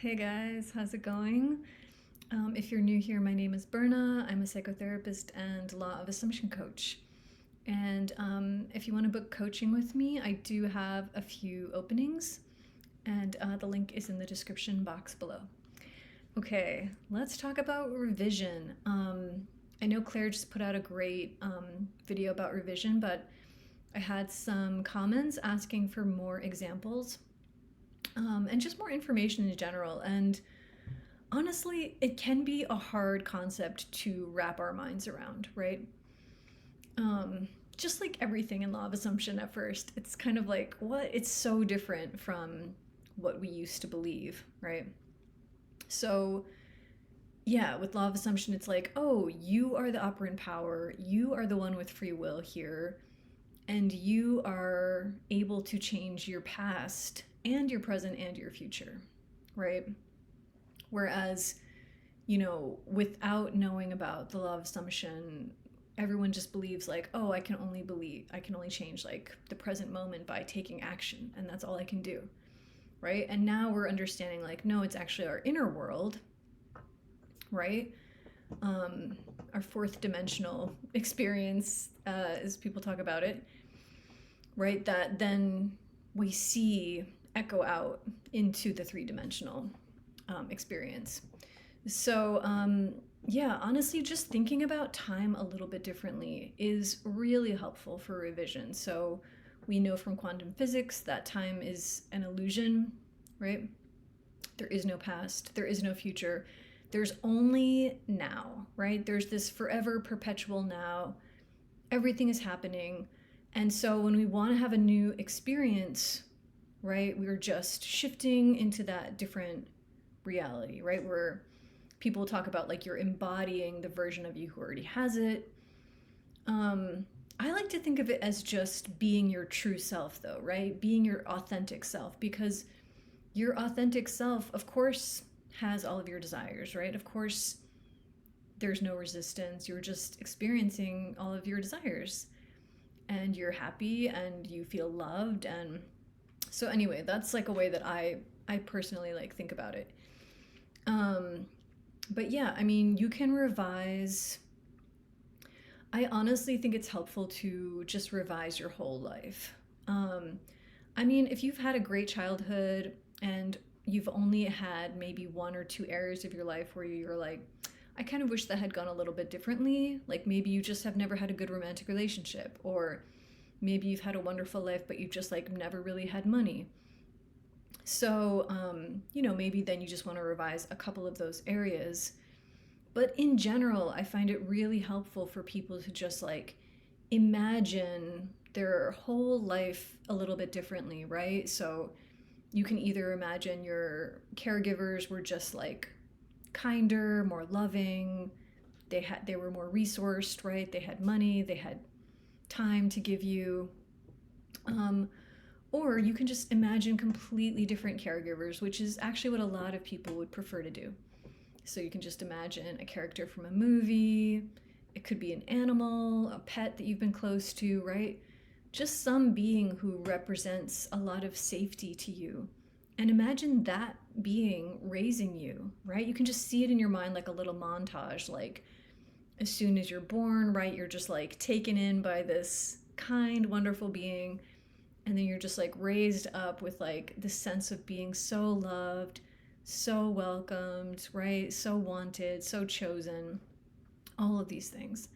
Hey guys, how's it going? If you're new here, my name is Berna. I'm a psychotherapist and law of assumption coach. And if you want to book coaching with me, I do have a few openings, and the link is in the description box below. Okay, let's talk about revision. I know Claire just put out a great video about revision, but I had some comments asking for more examples and just more information in general. And honestly, it can be a hard concept to wrap our minds around, right? Um, just like everything in law of assumption at first, it's kind of like, what? It's so different from what we used to believe, right? So, yeah, with law of assumption, it's like, oh, you are the operant power, you are the one with free will here, and you are able to change your past and your present and your future, right? Whereas, without knowing about the law of assumption, everyone just believes like, oh, I can only change like the present moment by taking action, and that's all I can do, right? And now we're understanding like, no, it's actually our inner world, right? Um, our fourth dimensional experience, as people talk about it, right? That then we see echo out into the three-dimensional experience. So, yeah, honestly, just thinking about time a little bit differently is really helpful for revision. So, we know from quantum physics that time is an illusion, right? There is no past, there is no future. There's only now, right? There's this forever, perpetual now. Everything is happening. And so, when we want to have a new experience, right, we're just shifting into that different reality, right? Where people talk about like you're embodying the version of you who already has it. I like to think of it as just being your true self, though, right? Being your authentic self, because your authentic self, of course, has all of your desires, right? Of course, there's no resistance. You're just experiencing all of your desires, and you're happy and you feel loved. And so, anyway, that's like a way that I personally like think about it. Um, but yeah, I mean, you can revise. I honestly think it's helpful to just revise your whole life. Um, I mean, if you've had a great childhood and you've only had maybe one or two areas of your life where you're like, I kind of wish that had gone a little bit differently. Like maybe you just have never had a good romantic relationship, or maybe you've had a wonderful life, but you've just like never really had money. So, maybe then you just want to revise a couple of those areas. But in general, I find it really helpful for people to just like imagine their whole life a little bit differently, right? So you can either imagine your caregivers were just like kinder, more loving, they were more resourced, right? They had money, they had time to give you. Um, or you can just imagine completely different caregivers, which is actually what a lot of people would prefer to do. So you can just imagine a character from a movie. It could be an animal, a pet that you've been close to, right? Just some being who represents a lot of safety to you. And imagine that being raising you, right? You can just see it in your mind like a little montage. Like as soon as you're born, right, you're just like taken in by this kind, wonderful being. And then you're just like raised up with like this sense of being so loved, so welcomed, right? So wanted, so chosen, all of these things.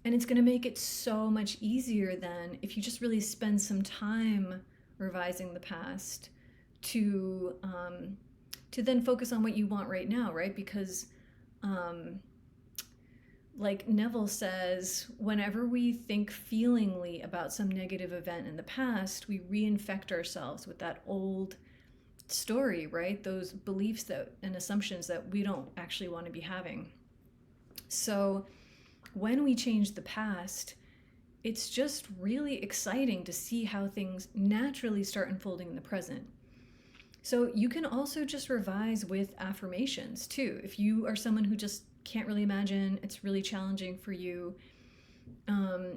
And it's going to make it so much easier then if you just really spend some time revising the past to then focus on what you want right now, right? Because um, like Neville says, whenever we think feelingly about some negative event in the past, we reinfect ourselves with that old story, right? Those beliefs that and assumptions that we don't actually want to be having. So when we change the past, it's just really exciting to see how things naturally start unfolding in the present. So you can also just revise with affirmations too. If you are someone who just can't really imagine, it's really challenging for you,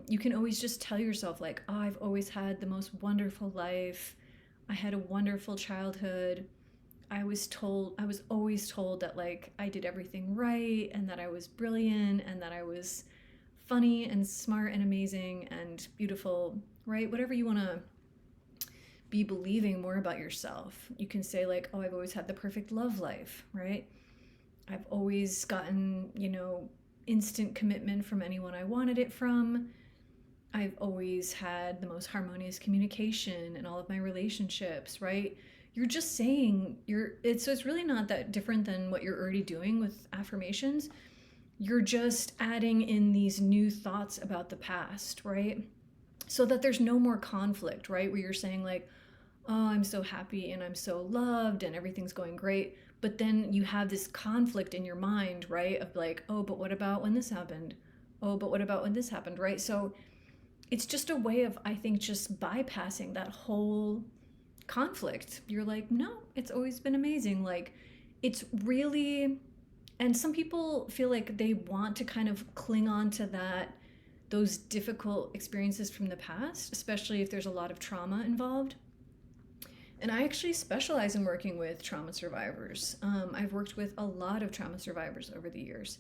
you can always just tell yourself like, oh, I've always had the most wonderful life. I had a wonderful childhood. I was always told that like I did everything right and that I was brilliant and that I was funny and smart and amazing and beautiful, right? Whatever you want to be believing more about yourself. You can say like, oh, I've always had the perfect love life, right? I've always gotten, instant commitment from anyone I wanted it from. I've always had the most harmonious communication in all of my relationships, right? You're just saying it's really not that different than what you're already doing with affirmations. You're just adding in these new thoughts about the past, right? So that there's no more conflict, right? Where you're saying like, oh, I'm so happy and I'm so loved and everything's going great. But then you have this conflict in your mind, right? Of like, oh, but what about when this happened? Oh, but what about when this happened, right? So it's just a way of, I think, just bypassing that whole conflict. You're like, no, it's always been amazing. Like, it's really, and some people feel like they want to kind of cling on to those difficult experiences from the past, especially if there's a lot of trauma involved. And I actually specialize in working with trauma survivors. I've worked with a lot of trauma survivors over the years.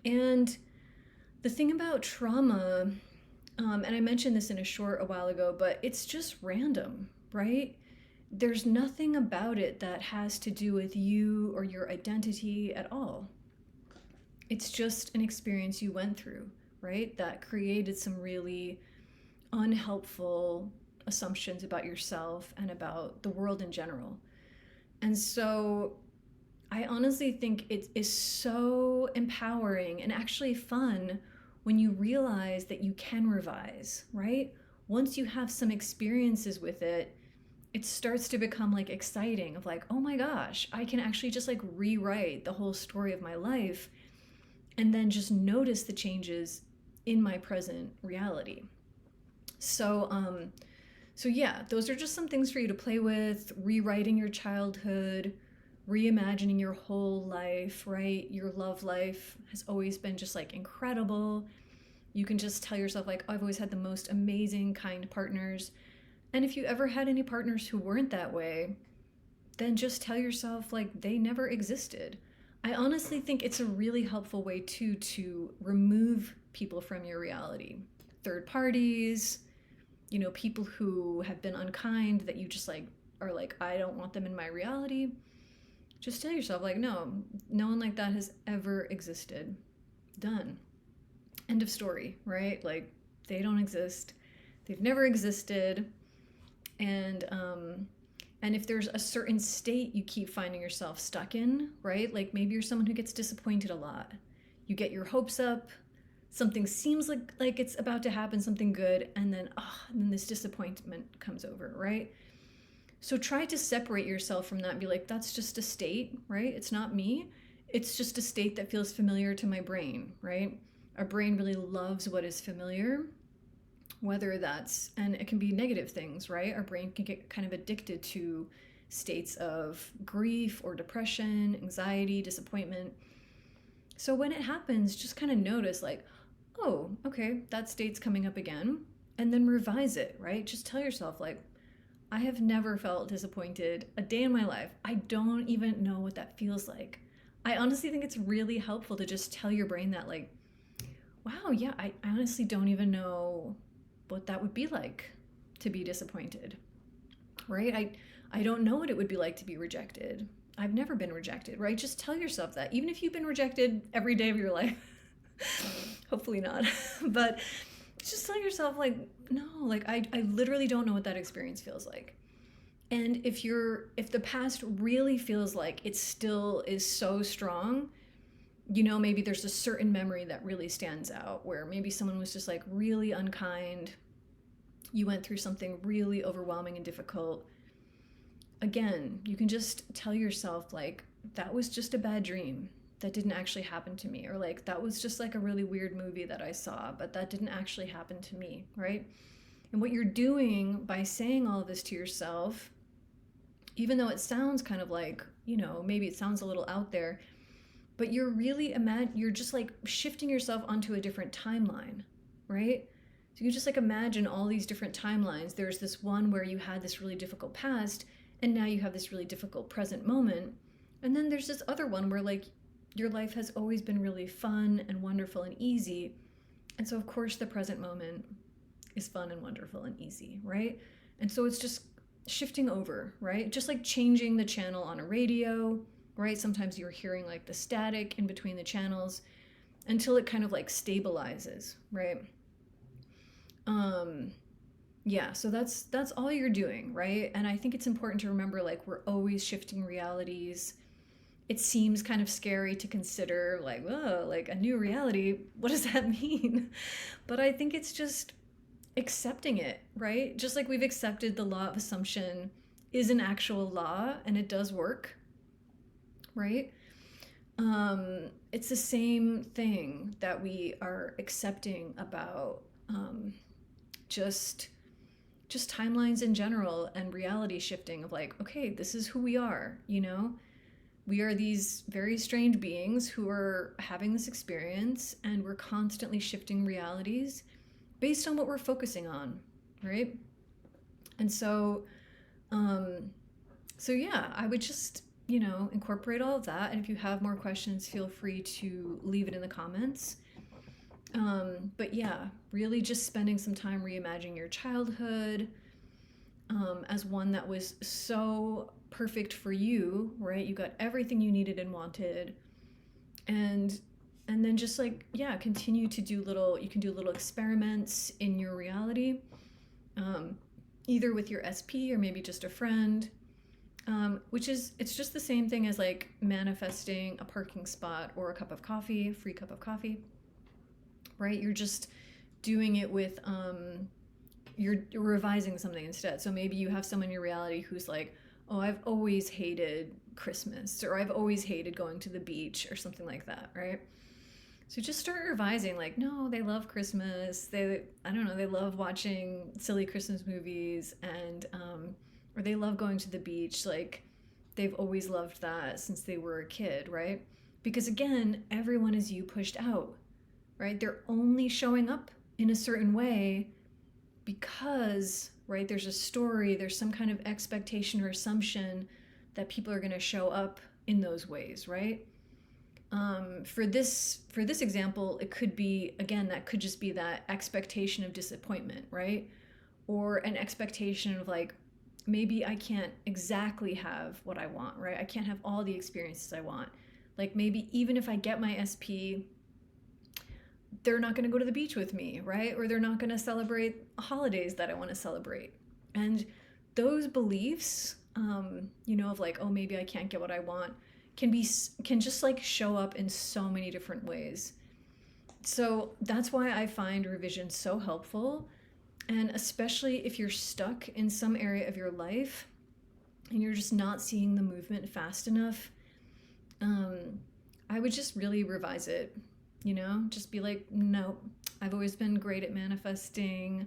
And the thing about trauma, and I mentioned this in a short a while ago, but it's just random, right? There's nothing about it that has to do with you or your identity at all. It's just an experience you went through, right? That created some really unhelpful assumptions about yourself and about the world in general. And so I honestly think it is so empowering and actually fun when you realize that you can revise, right? Once you have some experiences with it, it starts to become like exciting of like, oh my gosh, I can actually just like rewrite the whole story of my life and then just notice the changes in my present reality. So yeah, those are just some things for you to play with, rewriting your childhood, reimagining your whole life, right? Your love life has always been just like incredible. You can just tell yourself like, oh, I've always had the most amazing, kind partners. And if you ever had any partners who weren't that way, then just tell yourself like they never existed. I honestly think it's a really helpful way too to remove people from your reality. Third parties, people who have been unkind that you just like are like, I don't want them in my reality. Just tell yourself like, no one like that has ever existed. Done. End of story, right? Like they don't exist. They've never existed. And if there's a certain state you keep finding yourself stuck in, right? Like maybe you're someone who gets disappointed a lot. You get your hopes up, something seems like it's about to happen, something good, and then this disappointment comes over, right? So try to separate yourself from that and be like, that's just a state, right? It's not me. It's just a state that feels familiar to my brain, right? Our brain really loves what is familiar, whether that's, and it can be negative things, right? Our brain can get kind of addicted to states of grief or depression, anxiety, disappointment. So when it happens, just kind of notice like, oh, okay, that state's coming up again, and then revise it, right? Just tell yourself like, I have never felt disappointed a day in my life. I don't even know what that feels like. I honestly think it's really helpful to just tell your brain that like, wow, yeah, I honestly don't even know what that would be like to be disappointed, right? I don't know what it would be like to be rejected. I've never been rejected, right? Just tell yourself that. Even if you've been rejected every day of your life, hopefully not, but just tell yourself like, no, like I literally don't know what that experience feels like. And if the past really feels like it still is so strong, maybe there's a certain memory that really stands out where maybe someone was just like really unkind. You went through something really overwhelming and difficult. Again, you can just tell yourself like, that was just a bad dream. That didn't actually happen to me. Or like, that was just like a really weird movie that I saw, but that didn't actually happen to me, right? And what you're doing by saying all of this to yourself, even though it sounds kind of like, maybe it sounds a little out there, but you're really you're just like shifting yourself onto a different timeline, right? So you just like imagine all these different timelines. There's this one where you had this really difficult past, And now you have this really difficult present moment. And then there's this other one where like your life has always been really fun and wonderful and easy. And so, of course, the present moment is fun and wonderful and easy, right? And so it's just shifting over, right? Just like changing the channel on a radio, right? Sometimes you're hearing like the static in between the channels until it kind of like stabilizes, right? Yeah, so that's all you're doing, right? And I think it's important to remember like we're always shifting realities. It seems kind of scary to consider like, oh, like a new reality, what does that mean? But I think it's just accepting it, right? Just like we've accepted the law of assumption is an actual law and it does work, right? It's the same thing that we are accepting about just timelines in general and reality shifting of like, okay, this is who we are, you know? We are these very strange beings who are having this experience and we're constantly shifting realities based on what we're focusing on, right? And so yeah, I would just, incorporate all of that. And if you have more questions, feel free to leave it in the comments. But yeah, really just spending some time reimagining your childhood as one that was so perfect for you, right? You got everything you needed and wanted. And then just like, yeah, continue to do you can do little experiments in your reality, either with your SP or maybe just a friend, it's just the same thing as like manifesting a parking spot or a cup of coffee, free cup of coffee, right? You're just doing it with, you're revising something instead. So maybe you have someone in your reality who's like, oh, I've always hated Christmas, or I've always hated going to the beach, or something like that, right? So just start revising, like, no, they love Christmas. I don't know, they love watching silly Christmas movies, and or they love going to the beach. Like, they've always loved that since they were a kid, right? Because again, everyone is you pushed out, right? They're only showing up in a certain way because, right, there's a story, there's some kind of expectation or assumption that people are going to show up in those ways, right? For this example, it could be, again, that could just be that expectation of disappointment, right? Or an expectation of like, maybe I can't exactly have what I want, right? I can't have all the experiences I want. Like maybe even if I get my SP, they're not going to go to the beach with me, right? Or they're not going to celebrate holidays that I want to celebrate. And those beliefs, of like, oh, maybe I can't get what I want, can just like show up in so many different ways. So that's why I find revision so helpful. And especially if you're stuck in some area of your life and you're just not seeing the movement fast enough, I would just really revise it. Just be like, no, I've always been great at manifesting.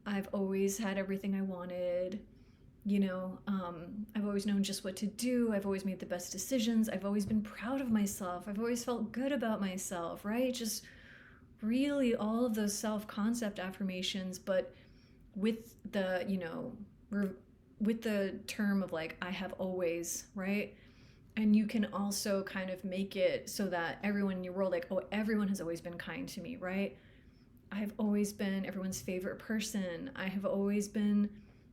I've always had everything I wanted. I've always known just what to do. I've always made the best decisions. I've always been proud of myself. I've always felt good about myself, right? Just really all of those self-concept affirmations, but with the, with the term of like, I have always, right? And you can also kind of make it so that everyone in your world, like, oh, everyone has always been kind to me, right? I've always been everyone's favorite person. I have always been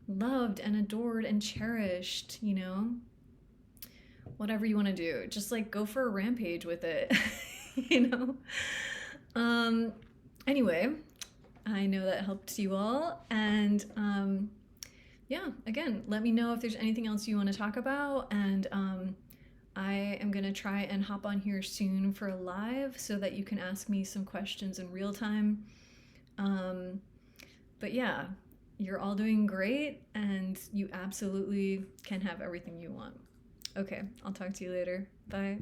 loved and adored and cherished, whatever you want to do. Just like go for a rampage with it, Anyway, I know that helped you all. And yeah, again, let me know if there's anything else you want to talk about. And I am going to try and hop on here soon for a live so that you can ask me some questions in real time. But yeah, you're all doing great and you absolutely can have everything you want. Okay, I'll talk to you later. Bye.